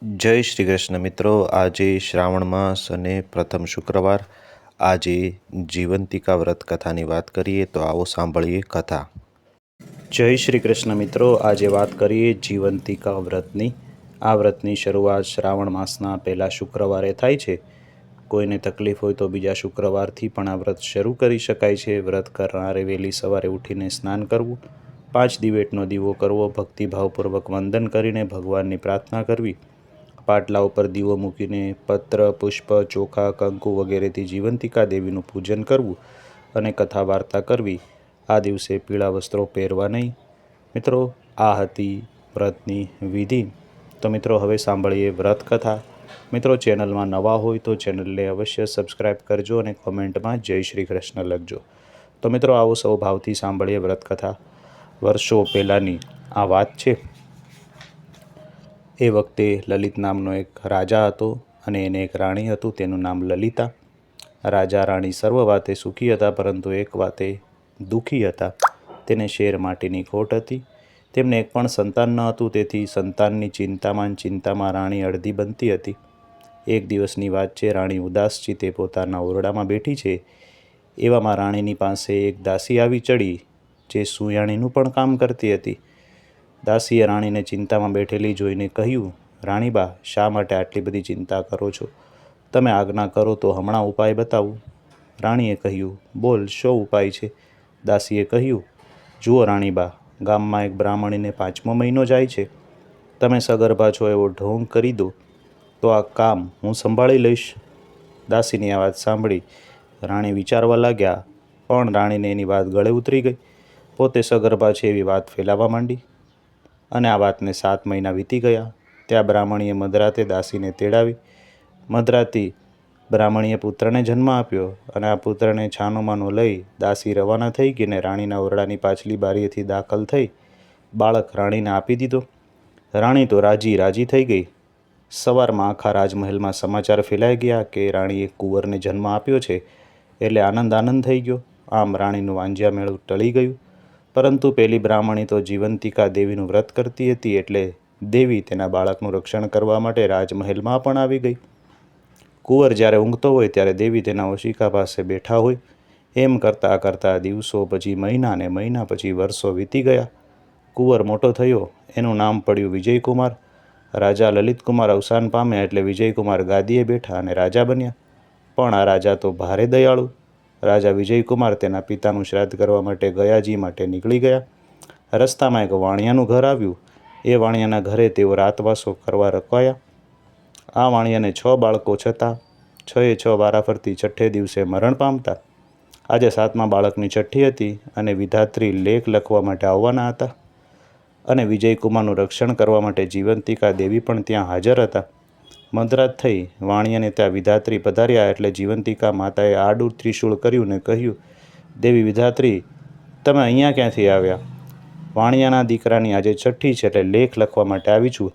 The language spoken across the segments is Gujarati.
જય શ્રી કૃષ્ણ મિત્રો। આજે શ્રાવણ માસ અને પ્રથમ શુક્રવાર, આજે જીવંતિકા વ્રત કથાની વાત કરીએ તો આવો સાંભળીએ કથા। જય શ્રી કૃષ્ણ મિત્રો। આજે વાત કરીએ જીવંતિકા વ્રતની। આ વ્રતની શરૂઆત શ્રાવણ માસના પહેલા શુક્રવારે થાય છે। કોઈને તકલીફ હોય તો બીજા શુક્રવારથી પણ આ વ્રત શરૂ કરી શકાય છે। વ્રત કરનારે વહેલી સવારે ઉઠીને સ્નાન કરવું, 5 દિવેટનો દીવો કરવો, ભક્તિભાવપૂર્વક વંદન કરીને ભગવાનની પ્રાર્થના કરવી, પાટલા ઉપર દીવો મૂકીને પત્ર, પુષ્પ, ચોખા, કંકુ વગેરેથી જીવંતિકા દેવીનું પૂજન કરવું અને કથા વાર્તા કરવી। આ દિવસે પીળા વસ્ત્રો પહેરવા નહીં। મિત્રો, આ હતી વ્રતની વિધિ। તો મિત્રો, હવે સાંભળીએ વ્રત કથા। મિત્રો, ચેનલમાં નવા હોય તો ચેનલને અવશ્ય સબસ્ક્રાઈબ કરજો અને કોમેન્ટમાં જય શ્રી કૃષ્ણ લખજો। તો મિત્રો, આવો સૌ ભાવથી સાંભળીએ વ્રત કથા। વર્ષો પહેલાંની આ વાત છે। એ વખતે લલિત નામનો એક રાજા હતો અને એને એક રાણી હતું, તેનું નામ લલિતા। રાજા રાણી સર્વ વાતે સુખી હતા, પરંતુ એક વાતે દુઃખી હતા। તેને શેર માટીની ખોટ હતી। તેમને એક પણ સંતાન ન હતું, તેથી સંતાનની ચિંતામાં રાણી અડધી બનતી હતી। એક દિવસની વાત છે। રાણી ઉદાસ ચિત્તે પોતાના ઓરડામાં બેઠી છે। એવામાં રાણીની પાસે એક દાસી આવી ચડી, જે સુયાણીનું પણ કામ કરતી હતી। દાસીએ રાણીને ચિંતામાં બેઠેલી જોઈને કહ્યું, રાણીબા, શા માટે આટલી બધી ચિંતા કરો છો? તમે આજ્ઞા કરો તો હમણાં ઉપાય બતાવું। રાણીએ કહ્યું, બોલ, શો ઉપાય છે? દાસીએ કહ્યું, જુઓ રાણીબા, ગામમાં એક બ્રાહ્મણીને 5મો મહિનો જાય છે। તમે સગર્ભા છો એવો ઢોંગ કરી દો તો આ કામ હું સંભાળી લઈશ। દાસીની આ વાત સાંભળી રાણી વિચારવા લાગ્યા, પણ રાણીને એની વાત ગળે ઉતરી ગઈ। પોતે સગર્ભા છે એવી વાત ફેલાવા માંડી અને આ વાતને 7 મહિના વીતી ગયા। ત્યાં બ્રાહ્મણીએ મધરાતે દાસીને તેડાવી। મધરાતી બ્રાહ્મણીએ પુત્રને જન્મ આપ્યો અને આ પુત્રને છાનોમાનો લઈ દાસી રવાના થઈ ગઈ ને રાણીના ઓરડાની પાછલી બારીએથી દાખલ થઈ બાળક રાણીને આપી દીધો। રાણી તો રાજી થઈ ગઈ। સવારમાં આખા રાજમહેલમાં સમાચાર ફેલાઈ ગયા કે રાણીએ કુંવરને જન્મ આપ્યો છે, એટલે આનંદ થઈ ગયો। આમ રાણીનું વાંજ્યા મેળું ટળી ગયું। પરંતુ પેલી બ્રાહ્મણી તો જીવંતિકા દેવીનું વ્રત કરતી હતી, એટલે દેવી તેના બાળકનું રક્ષણ કરવા માટે રાજમહેલમાં પણ આવી ગઈ। કુંવર જ્યારે ઊંઘતો હોય ત્યારે દેવી તેના ઓશિકા પાસે બેઠા હોય। એમ કરતાં દિવસો પછી મહિના ને મહિના પછી વર્ષો વીતી ગયા। કુંવર મોટો થયો, એનું નામ પડ્યું વિજયકુમાર। રાજા લલિતકુમાર અવસાન પામ્યા એટલે વિજયકુમાર ગાદીએ બેઠા અને રાજા બન્યા। પણ આ રાજા તો ભારે દયાળુ। રાજા વિજયકુમાર તેના પિતાનું શ્રાદ્ધ કરવા માટે ગયાજી માટે નીકળી ગયા। રસ્તામાં એક વાણિયાનું ઘર આવ્યું। એ વાણિયાના ઘરે તેઓ રાતવાસો કરવા રોકાયા। આ વાણિયાને 6 બાળકો છતાં 6 વારાફરતી 6 દિવસે મરણ પામતા। આજે 7મા બાળકની છઠ્ઠી હતી અને વિધાત્રી લેખ લખવા માટે આવવાના હતા અને વિજયકુમારનું રક્ષણ કરવા માટે જીવંતિકા દેવી પણ ત્યાં હાજર હતા। મધરાત થઈ, વાણિયાને ત્યાં વિધાત્રી પધાર્યા એટલે જીવંતિકા માતાએ આડું ત્રિશૂળ કર્યું ને કહ્યું, દેવી વિધાત્રી, તમે અહીંયા ક્યાંથી આવ્યા? વાણિયાના દીકરાની આજે છઠ્ઠી છે એટલે લેખ લખવા માટે આવી છું,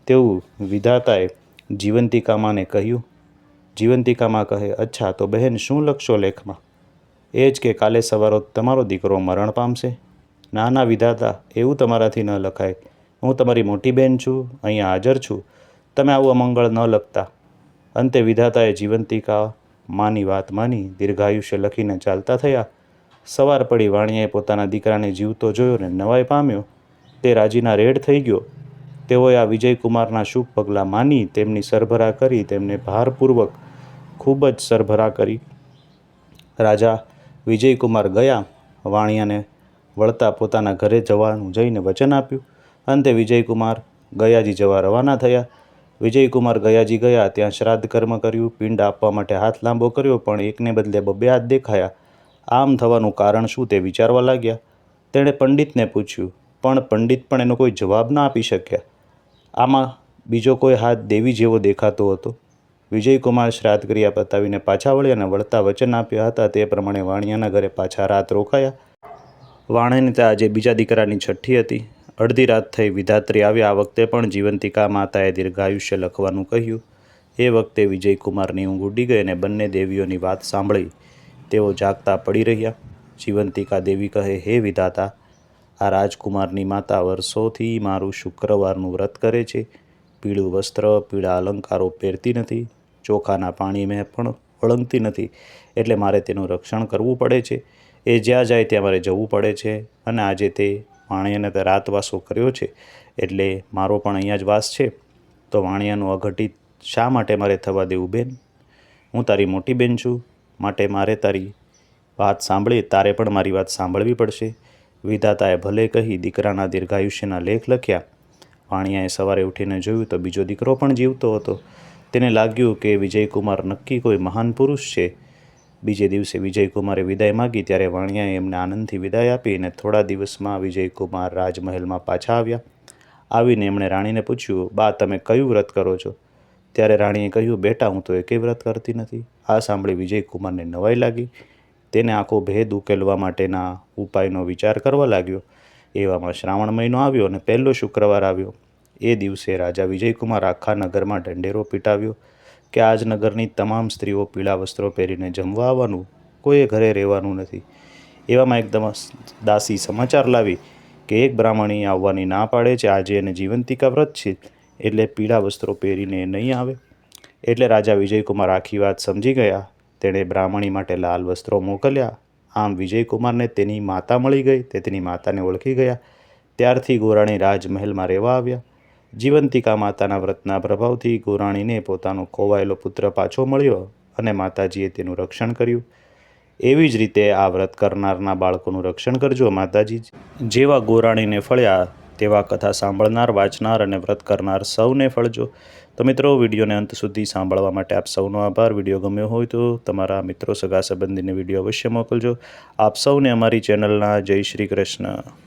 તેવું વિધાતાએ જીવંતિકામાને કહ્યું। જીવંતિકામાં કહે, અચ્છા, તો બહેન શું લખશો લેખમાં? એ જ કે કાલે સવારો તમારો દીકરો મરણ પામશે। ના વિધાતા, એવું તમારાથી ન લખાય। હું તમારી મોટી બહેન છું, અહીંયા હાજર છું, તમે આવું અમંગળ ન લખતા। અંતે વિધાતાએ જીવંતિકા માની વાત માની દીર્ઘાયુષ્ય લખીને ચાલતા થયા। સવાર પડી, વાણિયાએ પોતાના દીકરાને જીવતો જોયો ને નવાઈ પામ્યો। તે રાજીના રેડ થઈ ગયો। તેઓએ આ વિજયકુમારના શુભ પગલાં માની તેમની સરભરા કરી, તેમને ભારપૂર્વક ખૂબ જ સરભરા કરી। રાજા વિજયકુમાર ગયા, વાણિયાને વળતા પોતાના ઘરે જવાનું જઈને વચન આપ્યું। અંતે વિજયકુમાર ગયાજી જવા રવાના થયા। વિજયકુમાર ગયાજી ગયા, ત્યાં શ્રાદ્ધ કર્મ કર્યું, પિંડ આપવા માટે હાથ લાંબો કર્યો, પણ એકને બદલે 2 હાથ દેખાયા। આમ થવાનું કારણ શું તે વિચારવા લાગ્યા। તેણે પંડિતને પૂછ્યું, પણ પંડિત પણ એનો કોઈ જવાબ ના આપી શક્યા। આમાં બીજો કોઈ હાથ દેવી જેવો દેખાતો હતો। વિજયકુમાર શ્રાદ્ધ ક્રિયા પતાવીને પાછા વળ્યા અને વળતા વચન આપ્યા હતા તે પ્રમાણે વાણિયાના ઘરે પાછા રાત રોકાયા। વાણિયાને ત્યાં આજે બીજા દીકરાની છઠ્ઠી હતી। અડધી રાત થઈ, વિધાત્રી આવ્યા। આ વખતે પણ જીવંતિકા માતાએ દીર્ઘાયુષ્ય લખવાનું કહ્યું। એ વખતે વિજયકુમારની ઊંઘ ઉડી ગઈ અને બંને દેવીઓની વાત સાંભળી તેઓ જાગતા પડી રહ્યા। જીવંતિકા દેવી કહે, હે વિધાતા, આ રાજકુમારની માતા વર્ષોથી મારું શુક્રવારનું વ્રત કરે છે, પીળું વસ્ત્ર, પીળા અલંકારો પહેરતી નથી, ચોખાના પાણી મેં પણ ઓળંગતી નથી, એટલે મારે તેનું રક્ષણ કરવું પડે છે. એ જ્યાં જાય ત્યાં મારે જવું પડે છે, અને આજે તે વાણિયાને તે રાતવાસો કર્યો છે, એટલે મારો પણ અહીંયા જ વાસ છે. તો વાણિયાનું અઘટિત શા માટે મારે થવા દેવું બેન? હું તારી મોટી બેન છું, માટે મારે તારી વાત સાંભળી તારે પણ મારી વાત સાંભળવી પડશે. વિધાતાએ ભલે કહી દીકરાના દીર્ઘાયુષ્યના લેખ લખ્યા. વાણિયાએ સવારે ઉઠીને જોયું તો બીજો દીકરો પણ જીવતો હતો. તેને લાગ્યું કે વિજયકુમાર નક્કી કોઈ મહાન પુરુષ છે. બીજે દિવસે વિજયકુમારે વિદાય માગી ત્યારે વાણિયાએ એમને આનંદથી વિદાય આપી, અને થોડા દિવસમાં વિજયકુમાર રાજમહેલમાં પાછા આવ્યા. આવીને એમણે રાણીને પૂછ્યું, બા, તમે કયું વ્રત કરો છો? ત્યારે રાણીએ કહ્યું, બેટા, હું તો એકેય વ્રત કરતી નથી. આ સાંભળી વિજયકુમારને નવાઈ લાગી. તેને આખો ભેદ ઉકેલવા માટેના ઉપાયનો વિચાર કરવા લાગ્યો. એવામાં શ્રાવણ મહિનો આવ્યો અને પહેલો શુક્રવાર આવ્યો. એ દિવસે રાજા વિજયકુમાર આખા નગરમાં ઢંઢેરો પીટાવ્યો કે આજ નગરની તમામ સ્ત્રીઓ પીળા વસ્ત્રો પહેરીને જમવા આવવાનું, કોઈએ ઘરે રહેવાનું નથી. એવામાં એકદમ દાસી સમાચાર લાવી કે એક બ્રાહ્મણી આવવાની ના પાડે છે. આજે એને જીવંતિકા વ્રત છે, એટલે પીળા વસ્ત્રો પહેરીને એ નહીં આવે. એટલે રાજા વિજયકુમાર આખી વાત સમજી ગયા. તેણે બ્રાહ્મણી માટે લાલ વસ્ત્રો મોકલ્યા. આમ વિજયકુમારને તેની માતા મળી ગઈ. તે તેની માતાને ઓળખી ગયા. ત્યારથી ગોરાણી રાજમહેલમાં રહેવા આવ્યા. જીવંતિકા માતાના વ્રતના પ્રભાવથી ગોરાણીને પોતાનો ખોવાયેલો પુત્ર પાછો મળ્યો, અને માતાજીએ તેનું રક્ષણ કર્યું. એવી જ રીતે આ વ્રત કરનારના બાળકોનું રક્ષણ કરજો. માતાજી જેવા ગોરાણીને ફળ્યા તેવા કથા સાંભળનાર, વાંચનાર અને વ્રત કરનાર સૌને ફળજો. તો મિત્રો, વિડીયોને અંત સુધી સાંભળવા માટે આપ સૌનો આભાર. વિડીયો ગમ્યો હોય તો તમારા મિત્રો, સગા સંબંધીને વિડીયો અવશ્ય મોકલજો. આપ સૌને અમારી ચેનલના જય શ્રી કૃષ્ણ.